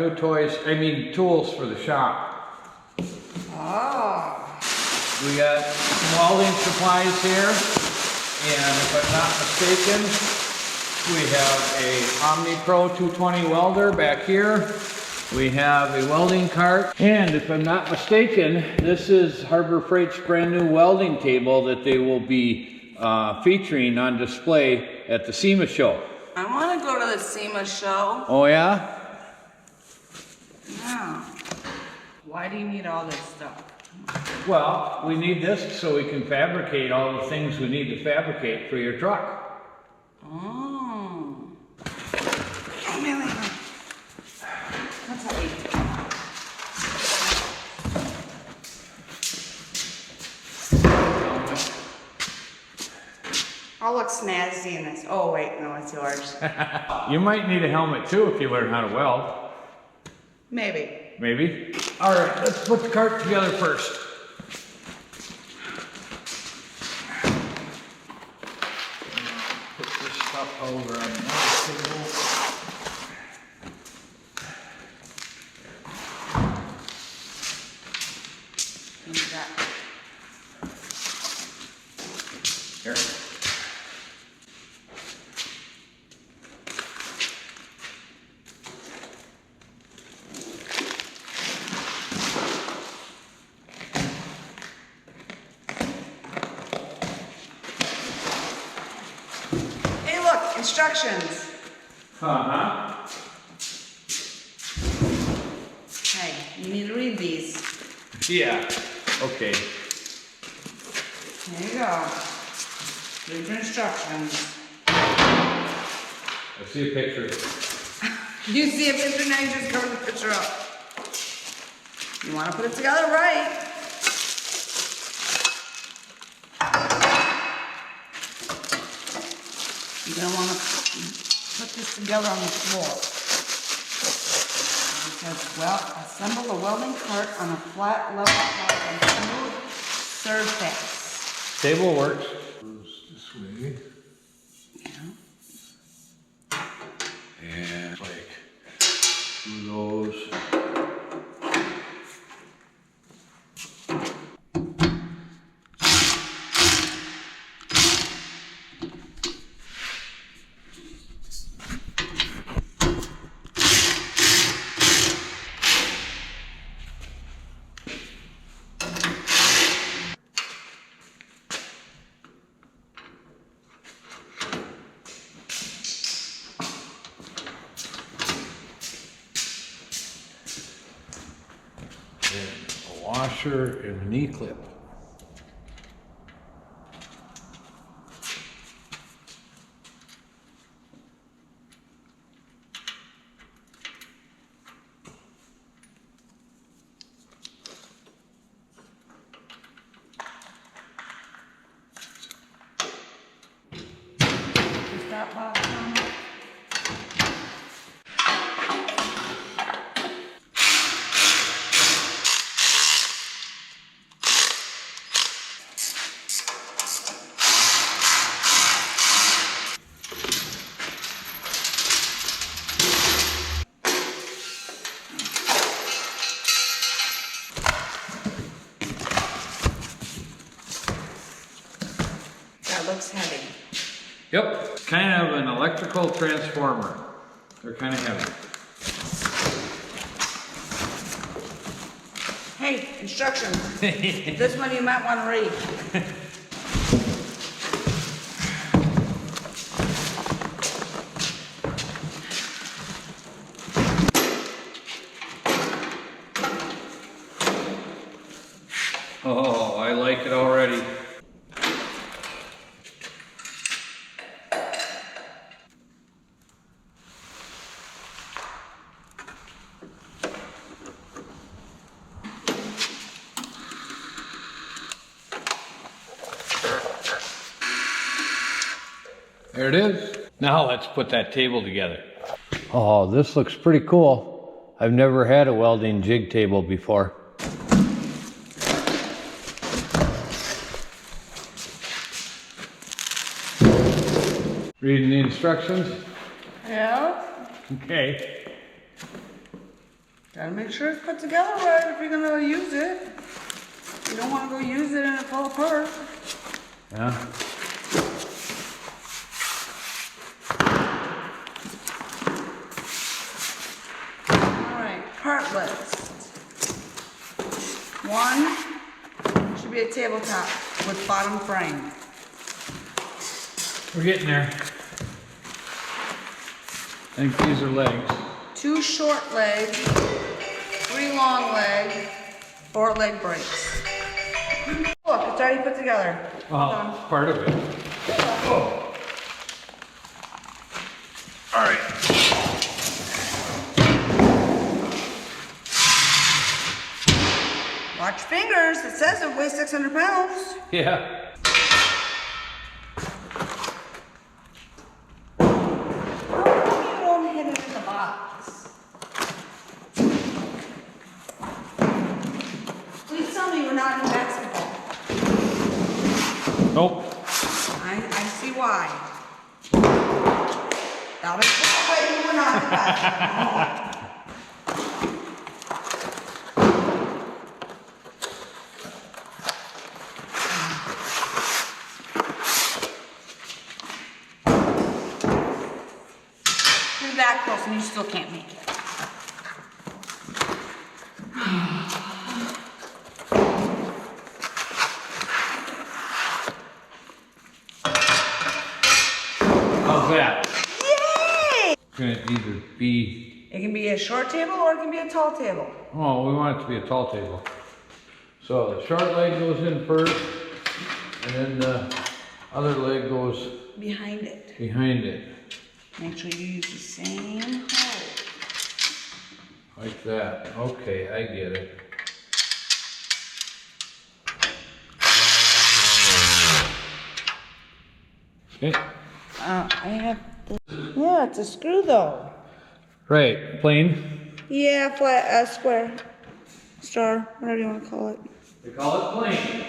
new tools for the shop. Oh. We got some welding supplies here, and if I'm not mistaken, we have a Omni Pro 220 welder back here. We have a welding cart, and if I'm not mistaken, this is Harbor Freight's brand new welding table that they will be featuring on display at the SEMA show. I want to go to the SEMA show. Oh yeah? Yeah. Why do you need all this stuff? Well, we need this so we can fabricate all the things we need to fabricate for your truck. Oh. Hey, Millie. What's that? I'll look snazzy in this. Oh, wait, no, it's yours. You might need a helmet too if you learn how to weld. Maybe. Maybe. All right, let's put the cart together first. Put this stuff over on the table. Here. Hey, look, instructions. Uh-huh. Hey, you need to read these. Yeah. Okay. There you go. Read your instructions. I see a picture. You see a picture now, you just cover the picture up. You want to put it together right. You're going to want to put this together on the floor. It says, well, assemble the welding cart on a flat, level, and smooth surface. Table works. Goes this way. Yeah. And like through those. A washer and a knee clip. Is that box on it? That looks heavy. Yep, kind of an electrical transformer. They're kind of heavy. Hey, instructions. This one you might want to read. Oh, I like it already. There it is. Now let's put that table together. Oh, this looks pretty cool. I've never had a welding jig table before. Reading the instructions? Yeah? Okay. Gotta make sure it's put together right if you're gonna use it. You don't wanna go use it and it fall apart. Yeah. Alright, part list. One should be a tabletop with bottom frame. We're getting there. I think these are legs. 2 short leg, 3 long leg, 4 leg brakes. Look, it's already put together. Oh, part of it. Oh. All right. Watch fingers, it says it weighs 600 pounds. Yeah. How come you don't hit it in the box? Please tell me we're not in basketball. Nope. I see why. That was the way we were not in basketball. You're that close and you still can't make it. How's that? Yay! It's gonna either be. It can be a short table or it can be a tall table. Oh, we want it to be a tall table. So the short leg goes in first, and then the other leg goes Behind it. behind it, Make sure you use the same hole. like that. Okay, I get it. Okay. I have the... Yeah, it's a screw though. Right, plane. Yeah, flat, square, star, whatever you want to call it. They call it plane.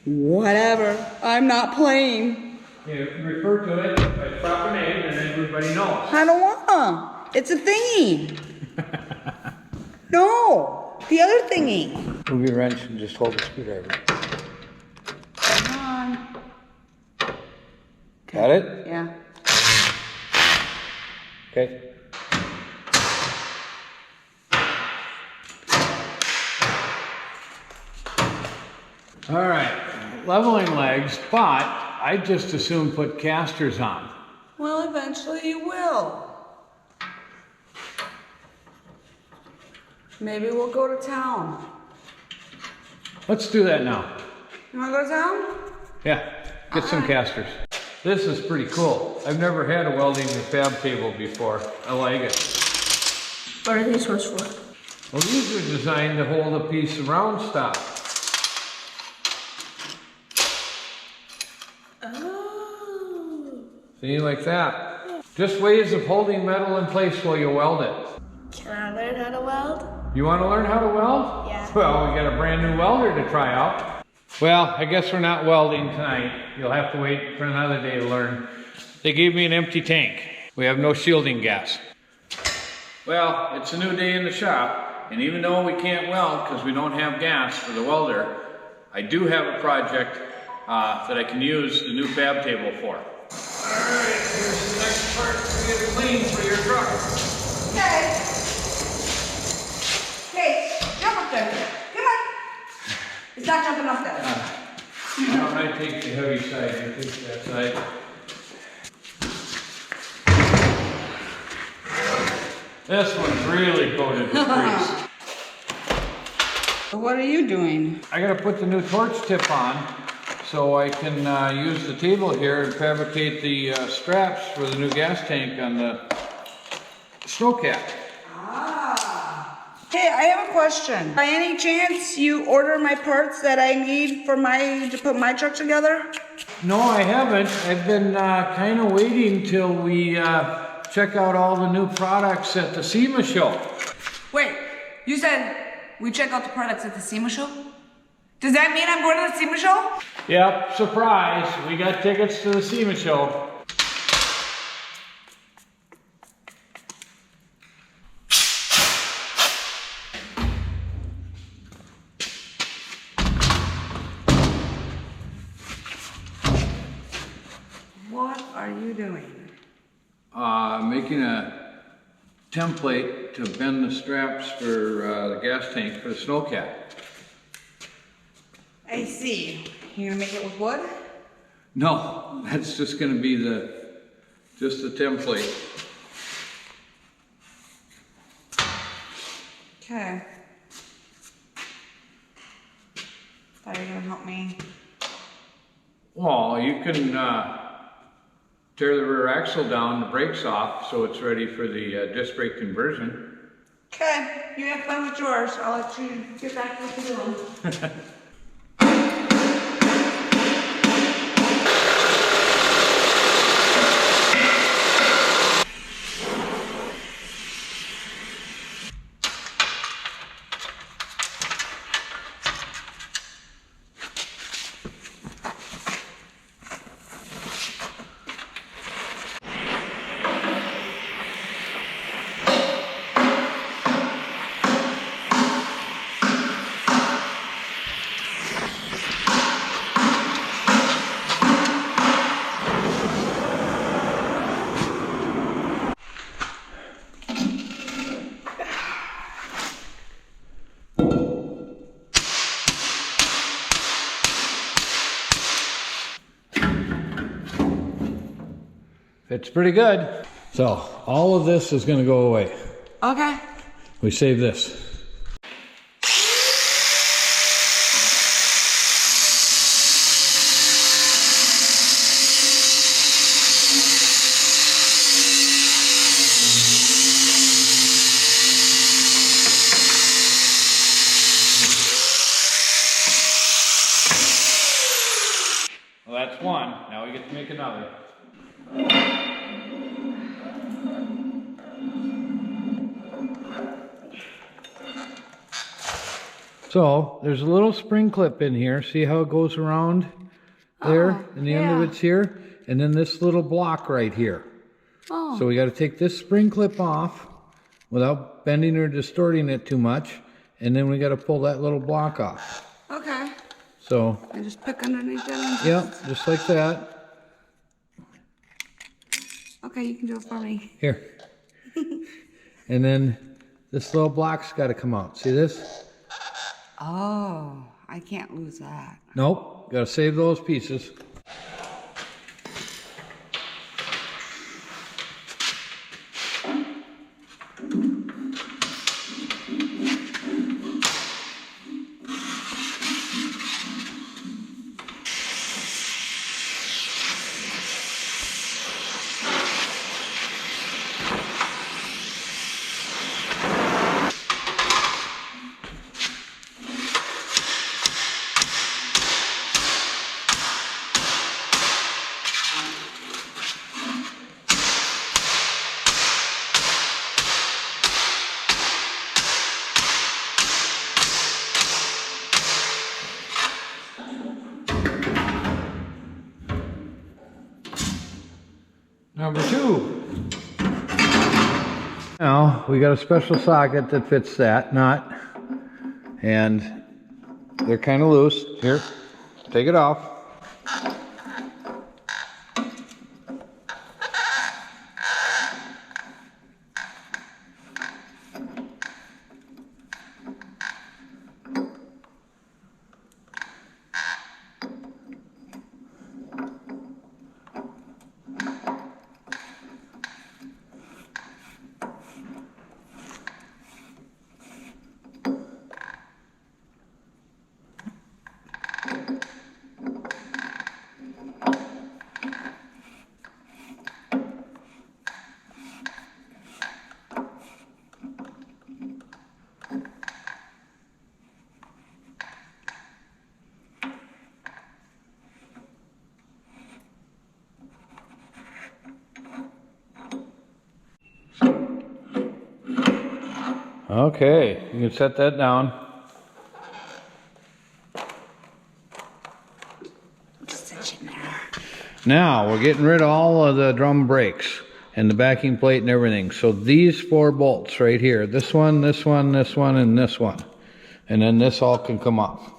Whatever. I'm not playing. You refer to it by its proper name, and everybody knows. I don't wanna. It's a thingy. No, the other thingy. Move your wrench and just hold the screwdriver. Come on. Got it? Yeah. Okay. All right, leveling legs, but I just assume put casters on. Well, eventually you will. Maybe we'll go to town. Let's do that now. You wanna go to town? Yeah, get some casters. This is pretty cool. I've never had a welding and fab table before. I like it. What are these ones for? Well, these are designed to hold a piece of round stock. Oh. See, like that. Just ways of holding metal in place while you weld it. Can I learn how to weld? You want to learn how to weld? Yeah. Well, we got a brand new welder to try out. Well, I guess we're not welding tonight. You'll have to wait for another day to learn. They gave me an empty tank. We have no shielding gas. Well, it's a new day in the shop, and even though we can't weld because we don't have gas for the welder, I do have a project that I can use the new fab table for. Alright, here's the next part to get it clean for your truck. Okay. Okay, jump up there. Come on. It's not jumping up there. I take the heavy side, you take that side. This one's really coated with grease. So what are you doing? I gotta put the new torch tip on so I can use the table here and fabricate the straps for the new gas tank on the snowcat. Hey, I have a question. By any chance you order my parts that I need for to put my truck together? No, I haven't. I've been kind of waiting till we check out all the new products at the SEMA show. Wait, you said we check out the products at the SEMA show? Does that mean I'm going to the SEMA show? Yep, surprise. We got tickets to the SEMA show. making a template to bend the straps for the gas tank for the snowcat. I see. You're gonna make it with wood? No, that's just gonna be just the template. Okay. Thought you were gonna help me. Well, you can tear the rear axle down, the brakes off, so it's ready for the disc brake conversion. Okay, you have fun with yours. I'll let you get back to what you're doing. It's pretty good. So all of this is gonna go away. Okay. We save this. Well, that's one. Now we get to make another. So there's a little spring clip in here. See how it goes around there? And the end of it's here. And then this little block right here. Oh. So we got to take this spring clip off without bending or distorting it too much. And then we got to pull that little block off. Okay. So, I just pick underneath it. yeah, just like that. Okay, you can do it for me. Here. And then this little block's got to come out. See this? Oh, I can't lose that. Nope. Got to save those pieces. Number two. Now, we got a special socket that fits that nut, and they're kind of loose. Here, take it off. Okay, you can set that down. Just sit in there. Now, we're getting rid of all of the drum brakes and the backing plate and everything. So these 4 bolts right here, this one, this one, this one, and this one. And then this all can come off.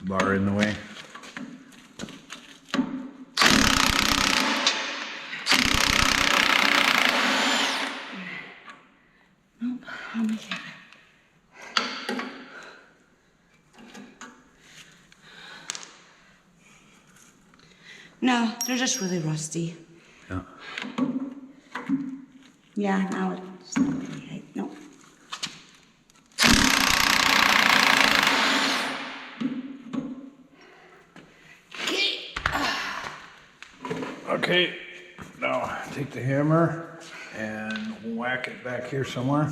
bar in the way. Nope, I'll make it. No, they're just really rusty. Yeah. Yeah, now it's not really right. No. Okay, now take the hammer and whack it back here somewhere.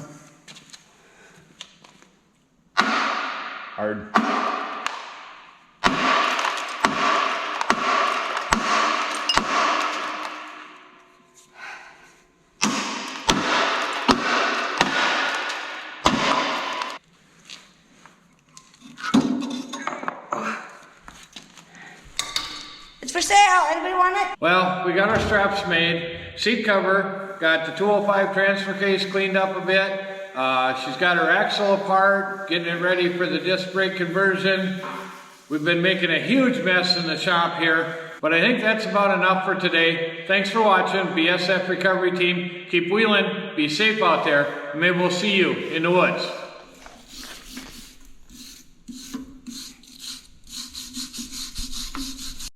Hard. It's for sale. Anybody want it? Well, we got our straps made, seat cover, got the 205 transfer case cleaned up a bit. She's got her axle apart, getting it ready for the disc brake conversion. We've been making a huge mess in the shop here, but I think that's about enough for today. Thanks for watching, BSF Recovery Team. Keep wheeling, be safe out there, and maybe we'll see you in the woods.